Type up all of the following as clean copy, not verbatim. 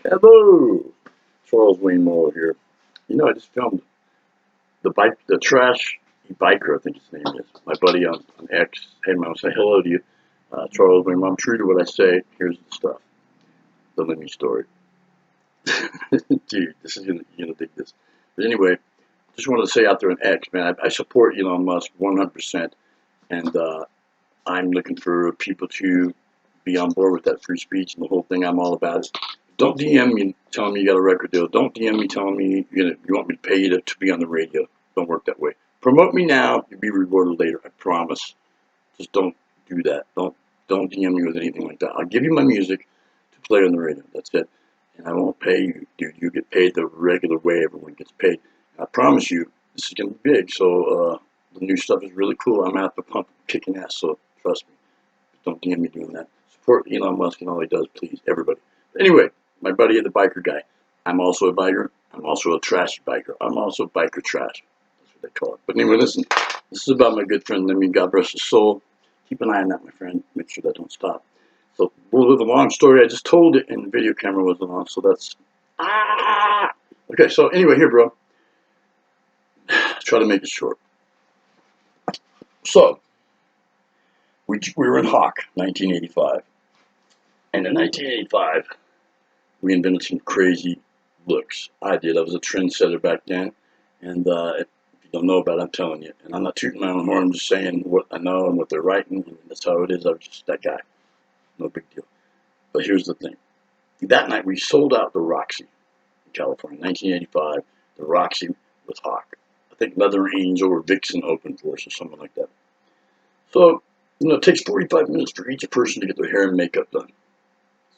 Hello, Charles Wayne Morrill here. You know, I just filmed the trash biker, I think his name is. My buddy on X. Hey, man, I'll say hello to you. Charles Wayne, I'm true to what I say. Here's the stuff. The Lemmy story. Dude, this is you're gonna dig this. But anyway, just wanted to say out there on X, man, I support Elon Musk 100%, and I'm looking for people to be on board with that free speech and the whole thing. I'm all about it. Don't DM me telling me you got a record deal. Don't DM me telling me you want me to pay you to be on the radio. Don't work that way. Promote me now, you'll be rewarded later. I promise. Just don't do that. Don't DM me with anything like that. I'll give you my music to play on the radio. That's it. And I won't pay you, dude. You get paid the regular way everyone gets paid. And I promise you, this is going to be big. So the new stuff is really cool. I'm out the pump kicking ass, so trust me. Don't DM me doing that. Support Elon Musk and all he does, please, everybody. But anyway, my buddy, the biker guy. I'm also a biker. I'm also a trashy biker. I'm also biker trash. That's what they call it. But anyway, listen. This is about my good friend Lemmy. God rest his soul. Keep an eye on that, my friend. Make sure that don't stop. So we'll live a long story. I just told it, and the video camera wasn't on, so that's okay. So anyway, here, bro. Try to make it short. So we were in Hawk, 1985, and in 1985. We invented some crazy looks. I did. I was a trendsetter back then. And if you don't know about it, I'm telling you. And I'm not tooting my own horn. I'm just saying what I know and what they're writing. And that's how it is. I was just that guy. No big deal. But here's the thing. That night, we sold out the Roxy in California. 1985, the Roxy with Hawk. I think Leather Angel or Vixen opened for us or something like that. So, it takes 45 minutes for each person to get their hair and makeup done.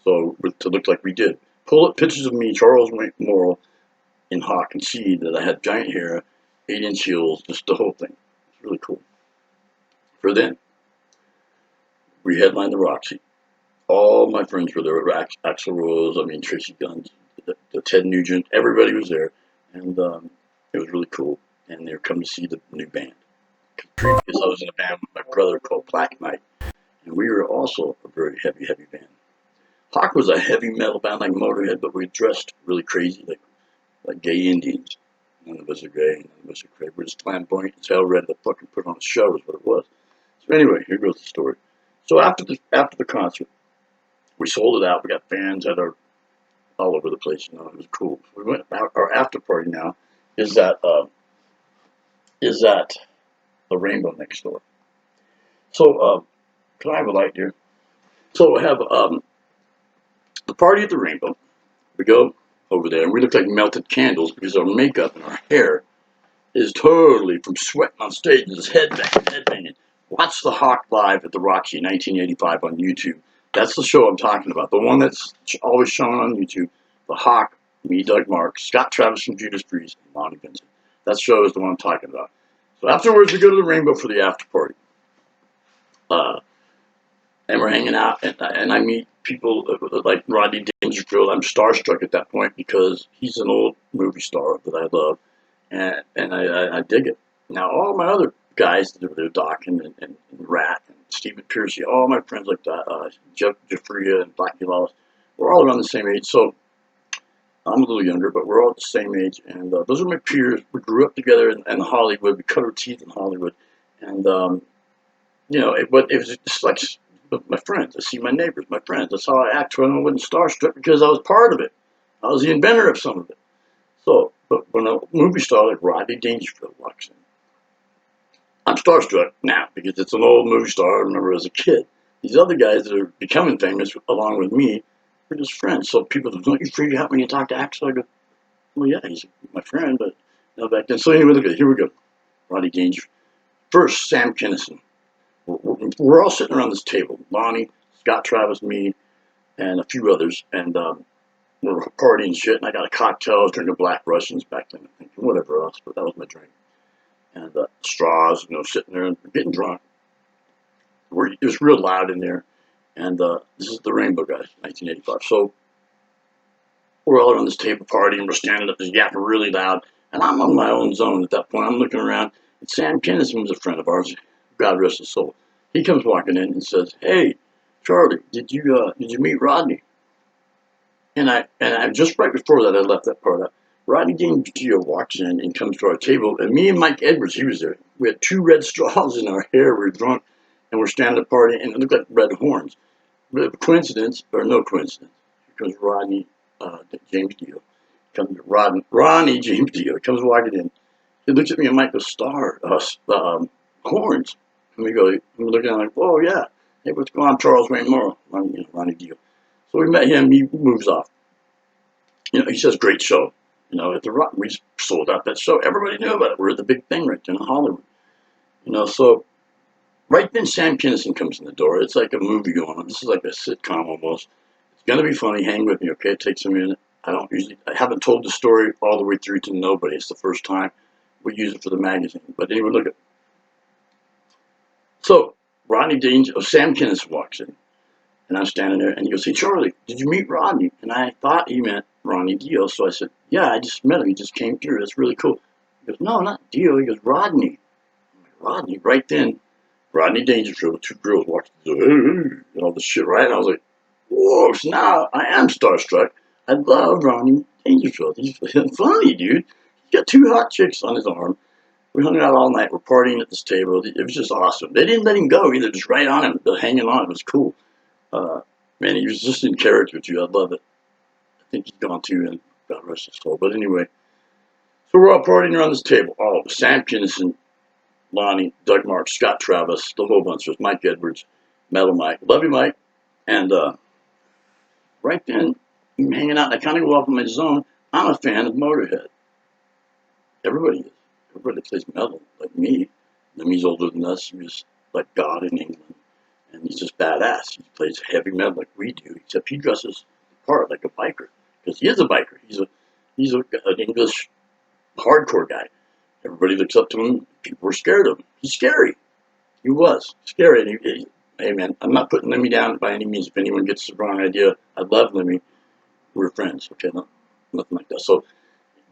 So, to look like we did. Pull up pictures of me, Charles Wayne Morrill, in Hawk, and see that I had giant hair, 8-inch heels, just the whole thing. It's really cool. For then, we headlined the Roxy. All my friends were there. Axl Rose, Tracy Guns, the Ted Nugent, everybody was there. And it was really cool. And they were coming to see the new band. Because I was in a band with my brother called Black Knight. And we were also a very heavy band. Hawk was a heavy metal band like Motorhead, but we dressed really crazy, like gay Indians. None of us are gay, none of us are crazy. We're just flamboyant as hell, ready to fucking put on a show is what it was. So anyway, here goes the story. So after the concert, we sold it out. We got fans all over the place. It was cool. We went. Our after party now is at the Rainbow next door. So can I have a light here? So we have the party at the Rainbow. We go over there, and we look like melted candles because our makeup and our hair is totally from sweating on stage. Just headbanging. Watch the Hawk live at the Roxy 1985 on YouTube. That's the show I'm talking about. The one that's always shown on YouTube. The Hawk, me, Doug Marks, Scott Travis from Judas Priest, and Lonnie Vincent. That show is the one I'm talking about. So afterwards, we go to the Rainbow for the after party. And we're hanging out, and I meet people like Rodney Dangerfield. I'm starstruck at that point because he's an old movie star that I love, and I dig it. Now, all my other guys, they're Doc and Rat and Stephen Piercy, all my friends like that, Jeff Jeffria and Blackie Lawless, we're all around the same age. So I'm a little younger, but we're all the same age, and those are my peers. We grew up together in Hollywood. We cut our teeth in Hollywood, and it was just like my friends. I see my neighbors, my friends. That's how I act when I wasn't starstruck because I was part of it. I was the inventor of some of it. So, but when a movie star like Rodney Dangerfield walks in, I'm starstruck now because it's an old movie star I remember as a kid. These other guys that are becoming famous along with me are just friends. So people go, don't you freak out when you talk to Axl? I go, well, yeah, he's my friend, but back then. So anyway, look at it. Here we go. Rodney Dangerfield. First, Sam Kinison. We're all sitting around this table. Lonnie, Scott Travis, me, and a few others. And we're partying shit. And I got a cocktail. I was drinking Black Russians back then, I think. Whatever else, but that was my drink. And straws, sitting there and getting drunk. It was real loud in there. And this is the Rainbow guys, 1985. So we're all around this table partying. We're standing up, just yapping really loud. And I'm on my own zone at that point. I'm looking around. And Sam Kinison was a friend of ours. God rest his soul. He comes walking in and says, "Hey, Charlie, did you meet Rodney?" And I just right before that, I left that part up. Rodney Dangerfield walks in and comes to our table, and me and Mike Edwards, he was there. We had 2 red straws in our hair. We were drunk, and we're standing at a party, and it looked like red horns. But coincidence, or no coincidence, because Rodney James Dio comes. Ronnie James Dio comes walking in. He looks at me and Mike goes, horns. And we go, and we're looking at him like, oh yeah, hey, what's going on, Charles Wayne Morrill, Ronnie Dio. So we met him. He moves off. He says, great show. At the Rock, we sold out that show. Everybody knew about it. We're the big thing right there in Hollywood. So right then Sam Kinison comes in the door. It's like a movie going on. This is like a sitcom almost. It's going to be funny. Hang with me, okay? It takes a minute. I haven't told the story all the way through to nobody. It's the first time we use it for the magazine. But anyway, look at it. So Sam Kinison walks in. And I'm standing there, and he goes, hey, Charlie, did you meet Rodney? And I thought he meant Ronnie Dio, so I said, yeah, I just met him. He just came through. That's really cool. He goes, no, not Dio. He goes, Rodney. I'm like, Rodney? Right then, Rodney Dangerfield with 2 girls walked through, and all this shit, right? And I was like, whoa, so now I am starstruck. I love Rodney Dangerfield. He's funny, dude. He got 2 hot chicks on his arm. We hung out all night. We're partying at this table. It was just awesome. They didn't let him go either, just right on him, hanging on. It was cool. Man, he was just in character too. I love it. I think he's gone too, and God rest his soul. But anyway, so we're all partying around this table. All of us: Sam Kinison, Lonnie, Doug Marks, Scott Travis, the whole bunch. There's Mike Edwards, Metal Mike, love you, Mike. And right then, I'm hanging out. I kind of go off in my zone. I'm a fan of Motorhead. Everybody is. Everybody plays metal, like me. Lemmy's older than us. He was like God in England. And he's just badass. He plays heavy metal like we do, except he dresses the part like a biker, because he is a biker. He's an English hardcore guy. Everybody looks up to him. People were scared of him. He's scary. He was scary. And hey man, I'm not putting Lemmy down by any means. If anyone gets the wrong idea, I love Lemmy. We're friends. Okay, nothing like that. So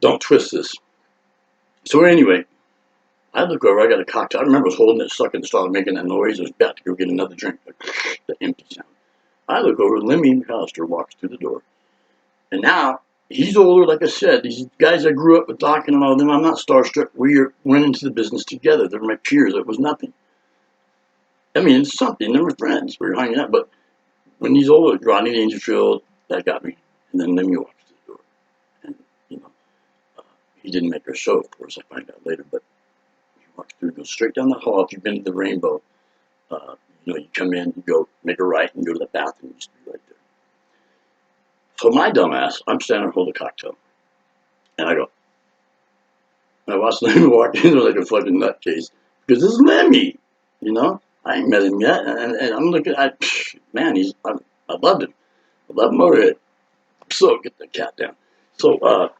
don't twist this. So anyway, I look over, I got a cocktail. I remember I was holding it, sucking the straw, making that noise. I was about to go get another drink, like the empty sound. I look over, Lemmy McAllister walks through the door. And now, he's older, like I said. These guys I grew up with talking and all of them, I'm not starstruck. We went into the business together. They're my peers. It was nothing. I mean, it's something. They were friends. We were hanging out. But when he's older, Rodney Dangerfield, that got me. And then Lemmy walks through the door. And, he didn't make our show, of course. I find out later, but walk through, go straight down the hall. If you've been to the Rainbow, you come in, you go make a right, and go to the bathroom. Used to be right there. So my dumbass, I'm standing there holding a cocktail, and I watch Lemmy walk in like a fucking nutcase, because this is Lemmy, I ain't met him yet, and I'm looking at, man, I loved him. I love Morrill. So get the cat down. So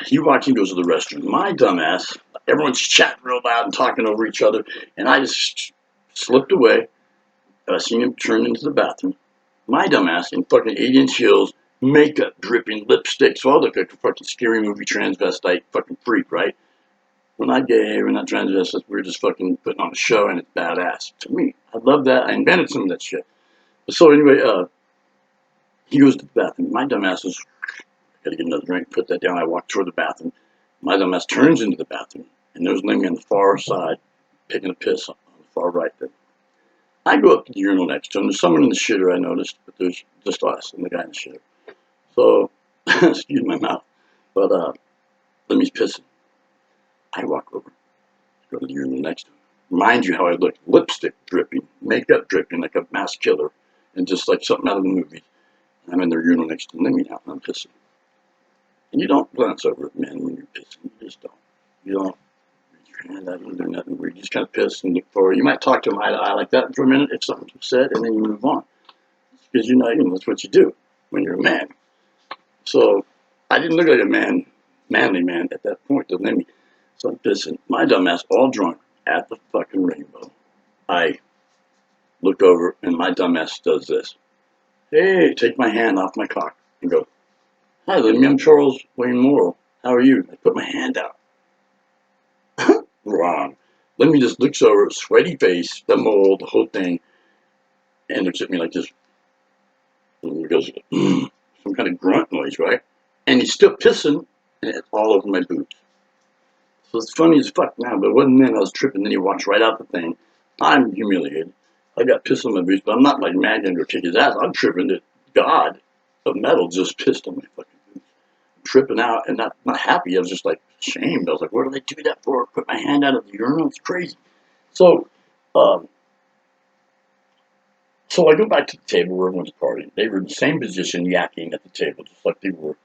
he walks and goes to the restroom. My dumbass, everyone's chatting real loud and talking over each other, and I just slipped away. I seen him turn into the bathroom. My dumbass in fucking 8-inch heels, makeup dripping, lipstick, so I look like a fucking scary movie transvestite fucking freak, right? We're not gay, we're not transvestites, we're just fucking putting on a show, and it's badass. To me, I love that. I invented some of that shit. So anyway, he goes to the bathroom. My dumbass is, gotta get another drink, put that down. I walk toward the bathroom. My dumbass turns into the bathroom, and there's Lemmy on the far side, taking a piss on the far right there. I go up to the urinal next to him. There's someone in the shitter, I noticed, but there's just us and the guy in the shitter. So, excuse my mouth, but Lemmy's pissing. I walk over, go to the urinal next to him. Mind you how I look, lipstick dripping, makeup dripping like a mass killer, and just like something out of the movie. I'm in the urinal next to Lemmy now, and I'm pissing. And you don't glance over at men when you're pissing. You just don't. You don't reach your hand out and do nothing. You just kind of piss and look forward. You might talk to them eye to eye like that for a minute if something's said, and then you move on. Because that's what you do when you're a man. So I didn't look like a manly man at that point to Lemmy. So I'm pissing. My dumbass, all drunk, at the fucking Rainbow. I look over, and my dumbass does this. Hey, take my hand off my cock and go, hi, Lemmy, I'm Charles Wayne Morrill. How are you? I put my hand out. Wrong. Lemmy just looks over, sweaty face, the mole, the whole thing, and looks at me like this. And he goes, some kind of grunt noise, right? And he's still pissing, and it's all over my boots. So it's funny as fuck now, but it wasn't then. I was tripping, then he walks right out the thing. I'm humiliated. I got piss on my boots, but I'm not like mad gonna go kick his ass. I'm tripping that God of metal just pissed on my fucking boots. I'm tripping out and not happy. I was just like ashamed. I was like, what did I do that for? Put my hand out of the urinal? It's crazy. So, so I go back to the table where everyone's partying. They were in the same position, yakking at the table, just like they were.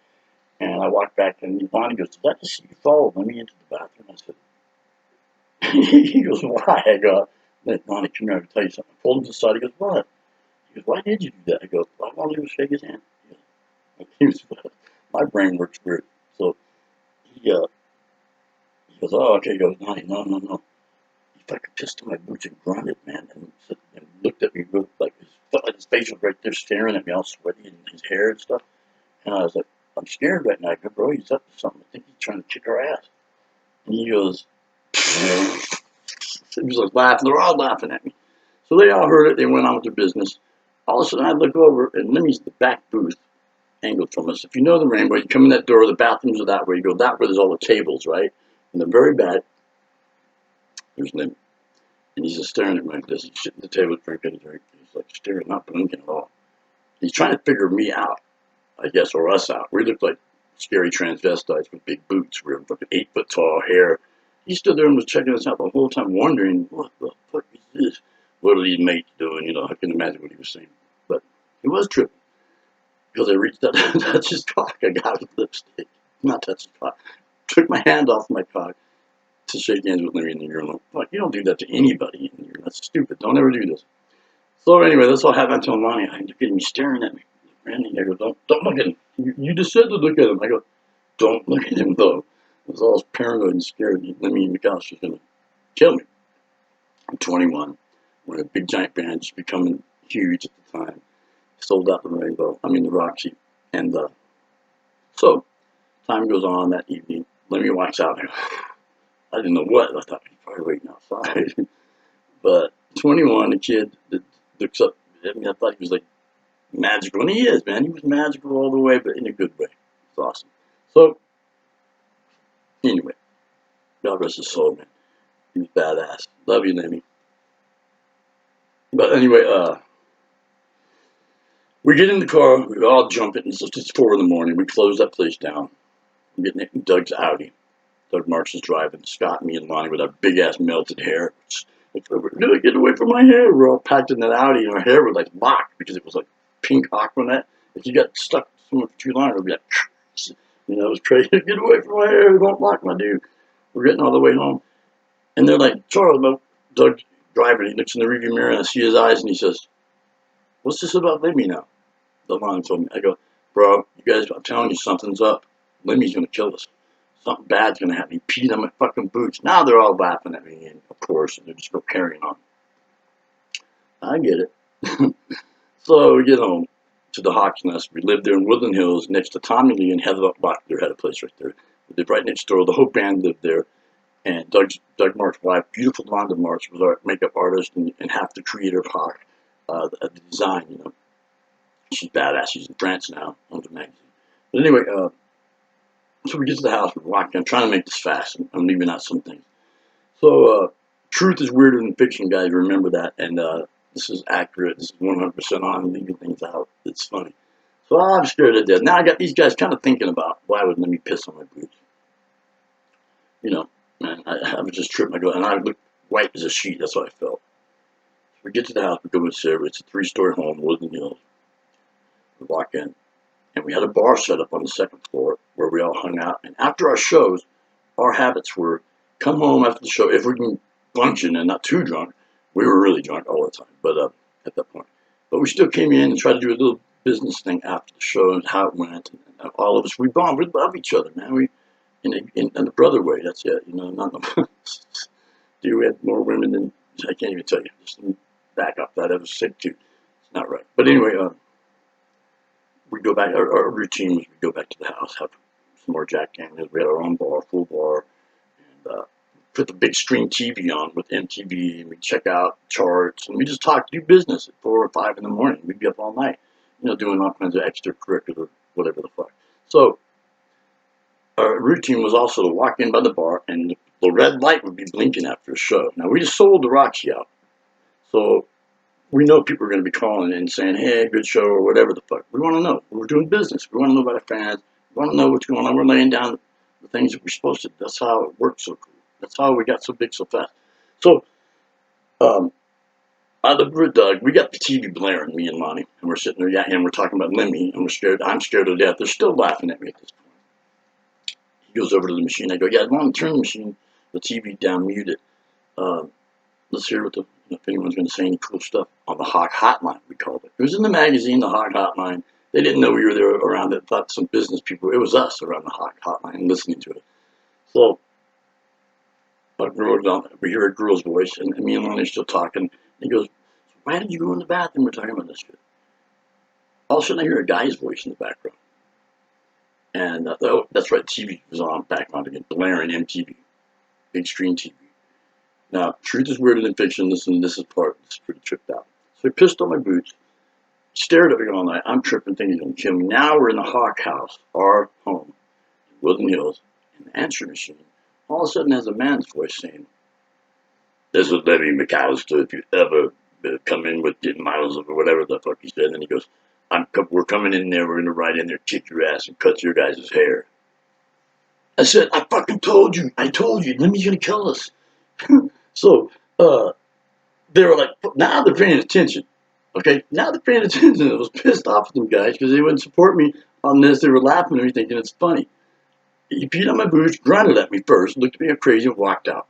And I walked back, and Bonnie goes, "Did I just see you follow Lemmy into the bathroom?" I said, he goes, "Why?" I go, "Let Bonnie come here, I can tell you something." I pulled him to the side. He goes, "What?" He goes, "Why did you do that?" I go, "I wanted to shake his hand." He was, my brain works weird. So he goes, "Oh, okay." He goes, "No, no, no, no." He fucking pissed on my boots and grunted, man, and looked at me real, like his face was right there staring at me, all sweaty, and his hair and stuff. And I was like, "I'm scared right now." I go, "Bro, he's up to something. I think he's trying to kick our ass." And he goes, he was like laughing. They were all laughing at me. So they all heard it. They went on with their business. All of a sudden, I look over, and Lemmy's the back booth, angled from us. If you know the Rainbow, you come in that door, the bathrooms are that way. You go that way, there's all the tables, right? In the very back, there's Lemmy. And he's just staring at me like this. He's sitting at the table drinking a drink. He's like staring, not blinking at all. He's trying to figure me out, I guess, or us out. We looked like scary transvestites with big boots. We were fucking 8 foot tall hair. He stood there and was checking us out the whole time, wondering, what the fuck is this? What are these mates doing? You know, I can imagine what he was saying. But he was tripping. Because I reached out and touched his cock. I got his lipstick. Not touched his cock. Took my hand off my cock to shake hands with Lemmy in the urinal. Fuck, you don't do that to anybody in the urinal. That's stupid. Don't ever do this. So anyway, that's all happened. I told Lonnie, I'm getting me staring at me. Randy, I go, don't look at him. You just said to look at him. I go, don't look at him though. I was all paranoid and scared. Lemmy and McGosh was going to kill me. I'm 21. We're in a big giant band, just becoming huge at the time. Sold out the Rainbow. I mean the Roxy. And so time goes on that evening. Lemmy walks out. And I didn't know what. I thought he'd probably waiting outside. But 21, the kid that looks up. I mean, I thought he was like magical, and he is, man. He was magical all the way, but in a good way. It's awesome. So anyway, God rest his soul, man. He was badass. Love you, Lemmy. But anyway, we get in the car. We all jump it. It's 4 in the morning. We close that place down. I'm getting it in Doug's Audi. Doug Marks is driving. Scott, me, and Lonnie with our big ass melted hair. Get away from my hair. We're all packed in that Audi, and our hair was like locked because it was like pink Aquanet. If you got stuck somewhere for too long, it would be like, you know, it was crazy. Get away from my hair. Don't lock my dude. We're getting all the way home. And they're like, Charles, Doug's driving. He looks in the rearview mirror, and I see his eyes, and he says, what's this about Lemmy now? The line told me. I go, bro, you guys, I'm telling you, something's up. Lemmy's going to kill us. Something bad's going to happen. He peed on my fucking boots. Now they're all laughing at me, and of course, and they're just carrying on. I get it. So we get home to the Hawk's Nest. We lived there in Woodland Hills next to Tommy Lee and Heather Locklear had a place right there. We lived right next door. The whole band lived there. And Doug Marks' wife, beautiful Londa Marks, was our makeup artist and half the creator of Hawk, the design, you know. She's badass. She's in France now, owns a magazine. But anyway, so we get to the house, we're walking. I'm trying to make this fast. I'm leaving out some things. So, truth is weirder than fiction, guys. Remember that. And this is accurate. This is 100% on, leaving things out. It's funny. So I'm scared to death. Now I got these guys kind of thinking about why would Lemmy piss on my boots. You know, man, I was just tripping. And I looked white as a sheet. That's what I felt. So we get to the house. We go with Sarah. It's a 3-story home, Woodland Hills. We walk in. And we had a bar set up on the 2nd floor where we all hung out. And after our shows, our habits were come home after the show. If we can function and not too drunk, we were really drunk all the time. But at that point, but we still came in and tried to do a little business thing after the show and how it went. And all of us, we bond. We love each other, man. We in the brother way. That's it. You know, not the. Dude, we had more women than I can't even tell you. Just back up. That was sick too. It's not right. But anyway. We go back, our routine was we go back to the house, have some more Jack Daniels. We had our own bar, full bar, and put the big screen TV on with MTV, and we check out charts, and we just talk, do business at 4 or 5 in the morning. We'd be up all night, you know, doing all kinds of extracurricular whatever the fuck. So our routine was also to walk in by the bar, and the red light would be blinking after a show. Now, we just sold the Roxy out, so we know people are going to be calling and saying, hey, good show, or whatever the fuck. We want to know. We're doing business. We want to know about our fans. We want to know what's going on. We're laying down the things that we're supposed to. That's how it works so cool. That's how we got so big so fast. So, we got the TV blaring, me and Lonnie, and we're sitting there, yeah, and we're talking about Lemmy, and we're scared. I'm scared to death. They're still laughing at me at this point. He goes over to the machine. I go, yeah, Lonnie, turn the machine, the TV down, mute it. Let's hear what if anyone's going to say any cool stuff on the Hawk Hotline, we called it. It was in the magazine, the Hawk Hotline. They didn't know we were there around it. Thought some business people. It was us around the Hawk Hotline listening to it. So we hear a girl's voice, and me and Lonnie are still talking. He goes, why did you go in the bathroom? We're talking about this shit. All of a sudden, I hear a guy's voice in the background. And that's right, TV was on background again, blaring MTV, big screen TV. Now, truth is weirder than fiction. This is part that's pretty tripped out. So I pissed on my boots, stared at me all night. I'm tripping, thinking he's going to kill me. Now we're in the Hawk house, our home, in Woodland Hills, and the answer machine all of a sudden has a man's voice saying, this is Lemmy McAllister, if you ever come in with 10 miles of or whatever the fuck he said. And he goes, we're coming in there, we're going to ride in there, kick your ass, and cut your guys' hair. I said, I fucking told you, Lemmy's going to kill us. So, they were like, now they're paying attention. Okay, now they're paying attention. I was pissed off at them guys because they wouldn't support me on this. They were laughing at me thinking it's funny. He peed on my boots, grunted at me first, looked at me crazy, and walked out.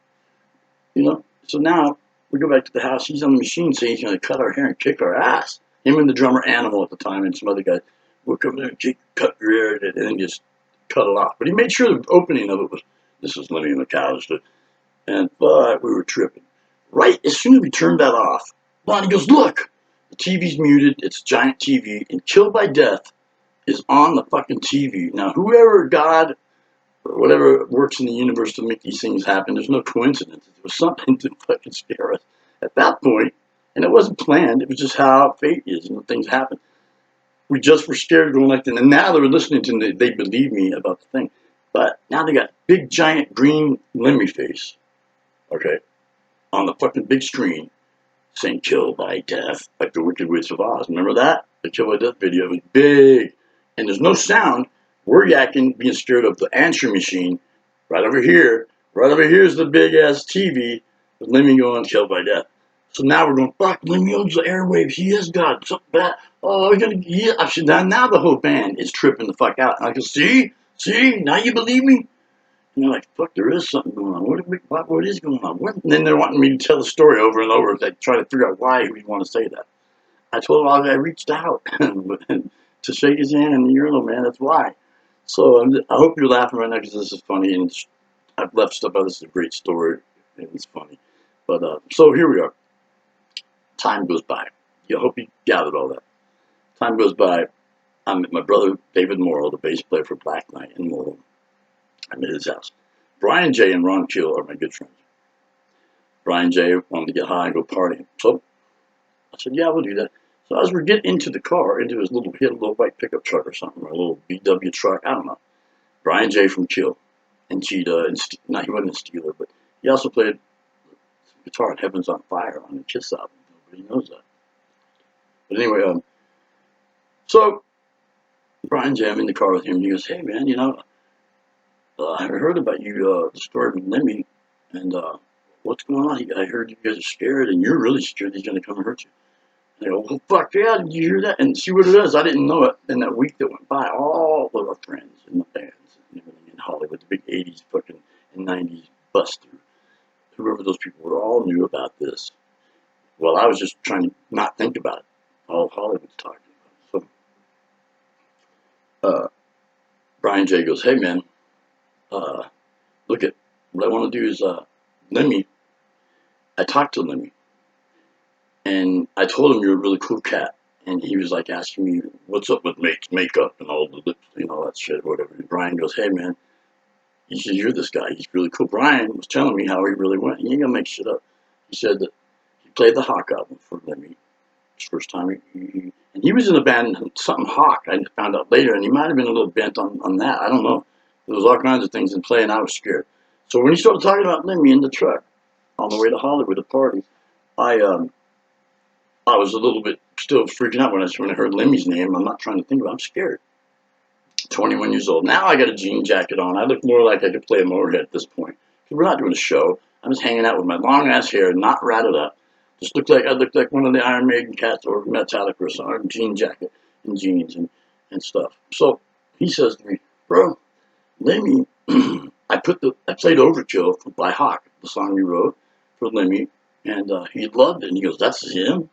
You know? So now we go back to the house. He's on the machine saying he's going to cut our hair and kick our ass. Him and the drummer Animal at the time and some other guys will come there and cut your hair and then just cut it off. But he made sure the opening of it was, this is Lemmy McAllister. And but we were tripping. Right as soon as we turned that off, Lonnie goes, look, the TV's muted. It's a giant TV. And Kill by Death is on the fucking TV. Now, whoever God or whatever works in the universe to make these things happen, there's no coincidence. It was something to fucking scare us at that point. And it wasn't planned. It was just how fate is and things happen. We just were scared going like that. And now they were listening to me. They believe me about the thing. But now they got big, giant, green Lemmy face. Okay, on the fucking big screen, saying "Kill by Death" like the Wicked Witch of Oz. Remember that? The Kill by Death video was big, and there's no sound. We're yakking, being scared of the answer machine. Right over here is the big ass TV with Lemmy going "Kill by Death." So now we're going, fuck, Lemmy owns the airwaves. He has got something bad. Oh, we're gonna. Yeah, now the whole band is tripping the fuck out. And I go, see, now you believe me. And they're like, fuck, there is something going on. What is going on? And then they're wanting me to tell the story over and over. They try to figure out why we want to say that. I told them I reached out to shake his hand in the urinal, man. That's why. So I hope you're laughing right now because this is funny. And I've left stuff out. This is a great story. And it's funny. But so here we are. Time goes by. I hope you gathered all that. Time goes by. I'm at my brother, David Morrill, the bass player for Black Knight in Morrill. I'm at his house. Brian J. and Ron Keel are my good friends. Brian J. wanted to get high and go partying. So I said, yeah, we'll do that. So as we get into the car, into his little white pickup truck or something, or a little VW truck, I don't know. Brian J. from Keel and Cheetah, and he wasn't a Steeler, but he also played guitar in Heaven's on Fire on the Kiss album. Nobody knows that. But anyway, so Brian J., I'm in the car with him, and he goes, hey, man, you know, I heard about you, the story with Lemmy, and what's going on? I heard you guys are scared, and you're really scared he's going to come and hurt you. And I go, well, fuck yeah, did you hear that? And see what it is. I didn't know it. In that week that went by, all of our friends in the bands and everything in Hollywood, the big 80s fucking and 90s bust through, whoever those people were, all knew about this. Well, I was just trying to not think about it. All Hollywood's talking about it. So Brian J. goes, hey, man, look at what I want to do is Lemmy. I talked to Lemmy, and I told him you're a really cool cat, and he was like asking me what's up with makeup and all the lips, you know, that shit, whatever. And Brian goes, hey man, you should hear this guy. He's really cool. Brian was telling me how he really went. He ain't gonna make shit up. He said that he played the Hawk album for Lemmy. His first time he And he was in a band, something Hawk, I found out later, and he might have been a little bent on that. I don't know. There was all kinds of things in play, and I was scared. So when he started talking about Lemmy in the truck on the way to Hollywood to party, I was a little bit still freaking out when I heard Lemmy's name. I'm not trying to think about it. I'm scared. 21 years old. Now I got a jean jacket on. I look more like I could play a Motorhead at this point. We're not doing a show. I'm just hanging out with my long ass hair, not ratted up. Just I looked like one of the Iron Maiden cats or Metallica or something, jean jacket and jeans and stuff. So he says to me, bro, Lemmy, I played Overkill by Hawk, the song you wrote for Lemmy, and he loved it. And he goes, that's him?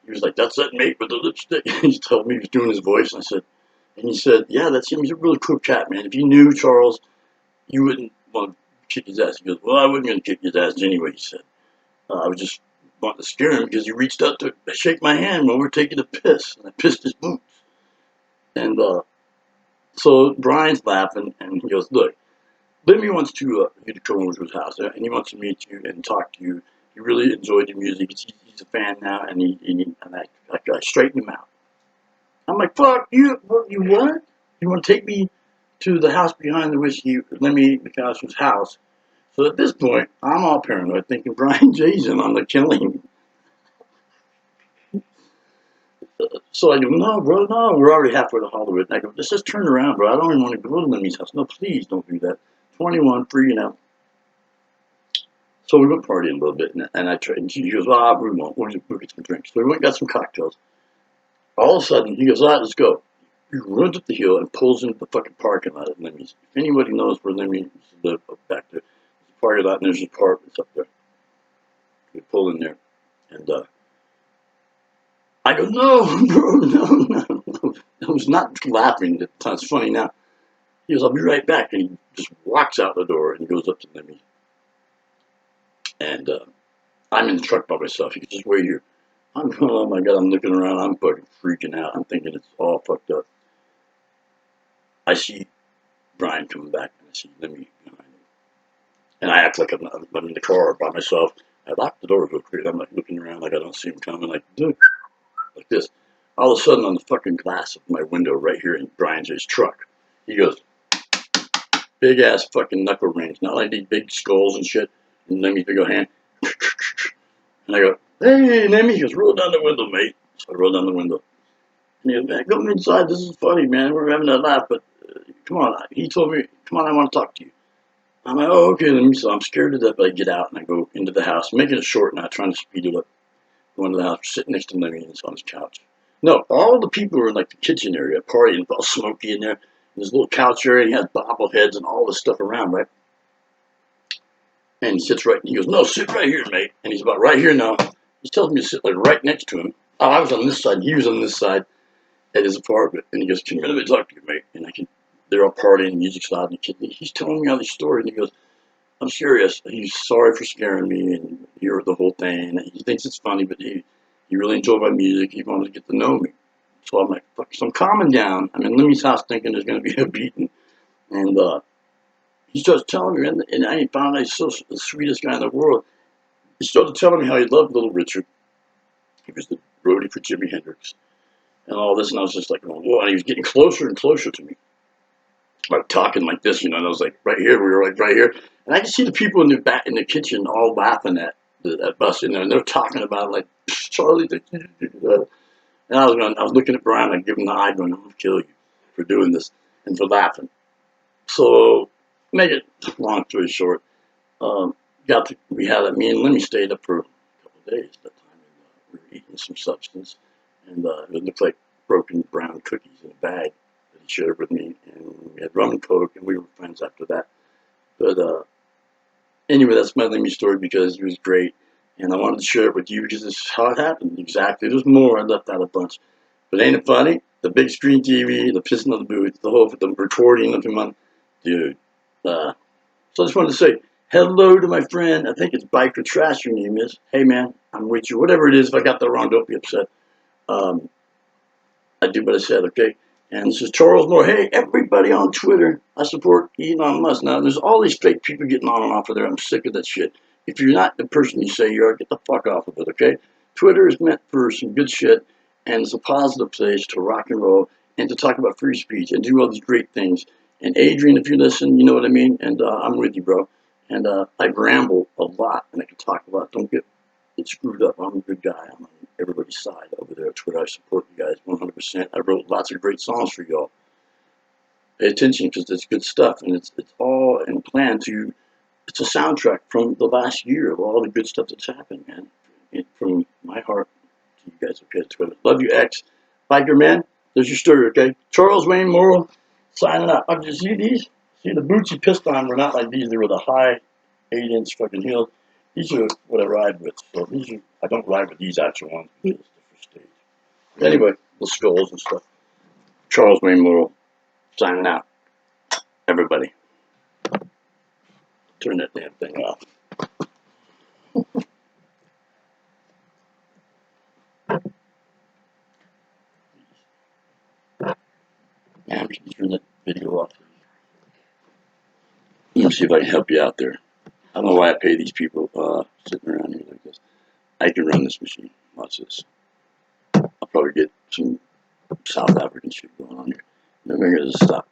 He was like, that's that mate with the lipstick. He told me he was doing his voice. And he said, yeah, that's him. He's a really cool cat, man. If you knew Charles, you wouldn't want to kick his ass. He goes, well, I wasn't going to kick his ass anyway, he said. I was just wanting to scare him because he reached out to shake my hand when we were taking a piss. And I pissed his boots. And so Brian's laughing, and he goes, look, Lemmy wants you to come over to his house, and he wants to meet you and talk to you. He really enjoyed your music. He's a fan now, and I straightened him out. I'm like, fuck you! You what? You want to take me to the house behind the whiskey, Lemmy McAllister's house? So at this point, I'm all paranoid, thinking Brian J's in on the killing. So I go, no, bro, no. We're already halfway to Hollywood. And I go, let's just turn around, bro. I don't even want to go to Lemmy's house. No, please don't do that. 21, freaking out. So we went partying a little bit, and I tried. And she goes, we won't. We'll get some drinks. So we went and got some cocktails. All of a sudden, he goes, all right, let's go. He runs up the hill and pulls into the fucking parking lot at Lemmy's. If anybody knows where Lemmy lives up back there, there's a parking lot and there's apartments up there. We pull in there, and I go, no, bro, no. I was not laughing at the time. It's funny now. He goes, I'll be right back. And he just walks out the door and he goes up to Lemmy. And I'm in the truck by myself. He goes, just wait here. I'm going, oh my God, I'm looking around. I'm fucking freaking out. I'm thinking it's all fucked up. I see Brian coming back and I see Lemmy behind him. And I act like I'm in the car by myself. I lock the door real quick. I'm like looking around like I don't see him coming, like this. All of a sudden on the fucking glass of my window right here in Brian's truck, he goes, big ass fucking knuckle rings, not like these big skulls and shit. And Lemmy's big old hand. And I go, hey, Lemmy. He goes, roll down the window, mate. So I roll down the window. And he goes, man, come inside. This is funny, man. We're having a laugh, but come on. He told me, come on, I want to talk to you. I'm like, oh, okay, Lemmy. So I'm scared to death, but I get out and I go into the house, making it short, not trying to speed it up. Go into the house, sitting next to Lemmy, and he's on his couch. No, all the people were in like the kitchen area, partying, all smoky in there. And this little couch area, and he has bobbleheads and all this stuff around, right? And he sits right, and he goes, no, sit right here, mate. And he's about right here now. He tells me to sit like right next to him. Oh, I was on this side, he was on this side at his apartment. And he goes, can you let me talk to you, mate? And they're all partying, music's loud, and he's telling me all these stories, and he goes, I'm serious. He's sorry for scaring me, and he heard the whole thing. And he thinks it's funny, but he really enjoyed my music. He wanted to get to know me. So I'm like, fuck. So I'm calming down. I'm in Lemmy's house thinking there's going to be a beating. And he starts telling me, and I found out he's so the sweetest guy in the world. He started telling me how he loved Little Richard. He was the roadie for Jimi Hendrix. And all this, and I was just like, whoa. And he was getting closer and closer to me. Like talking like this, and I was like, right here, we were like right here. And I could see the people in the kitchen all laughing at us, and they're talking about it like, Charlie, and I was looking at Brian, like giving him the eye, going, I'm gonna kill you for doing this and for laughing. So, make it long story short, me and Lemmy stayed up for a couple of days at that time, and we were eating some substance, and it looked like broken brown cookies in a bag that he shared with me, and we had rum and coke, and we were friends after that. But anyway, that's my Lemmy story because he was great, and I wanted to share it with you because this is how it happened. Exactly. There's more. I left out a bunch. But ain't it funny? The big screen TV, the pissing on the booth, the recording of him on, dude. So I just wanted to say hello to my friend. I think it's Biker Trash your name is. Hey, man, I'm with you. Whatever it is, if I got that wrong, don't be upset. I do what I said, okay? And this is Charles Moore. Hey, everybody on Twitter, I support Elon Musk. Now, there's all these fake people getting on and off of there. I'm sick of that shit. If you're not the person you say you are, get the fuck off of it, okay? Twitter is meant for some good shit, and it's a positive place to rock and roll and to talk about free speech and do all these great things. And Adrian, if you listen, you know what I mean. And I'm with you, bro. And I ramble a lot, and I can talk a lot. Don't get it screwed up. I'm a good guy. I'm on everybody's side over there at Twitter. I support you guys 100%. I wrote lots of great songs for y'all. Pay attention, because it's good stuff, and it's all in plan to. It's a soundtrack from the last year of all the good stuff that's happened, man. And from my heart to you guys, okay, Twitter. Love you, X. Biker Man, there's your story, okay? Charles Wayne Morrill, signing out. Did you see these? See, the boots he pissed on were not like these. They were the high 8-inch fucking heels. These are what I ride with. So these are, I don't ride with these actual ones because it's for stage. Anyway, the skulls and stuff. Charles Wayne Morrill, signing out. Everybody, turn that damn thing off. Man, I'm just turn that video off. Let me see if I can help you out there. I don't know why I pay these people sitting around here like this. I can run this machine. Watch this. I'll probably get some South African shit going on here. Then we're going to stop.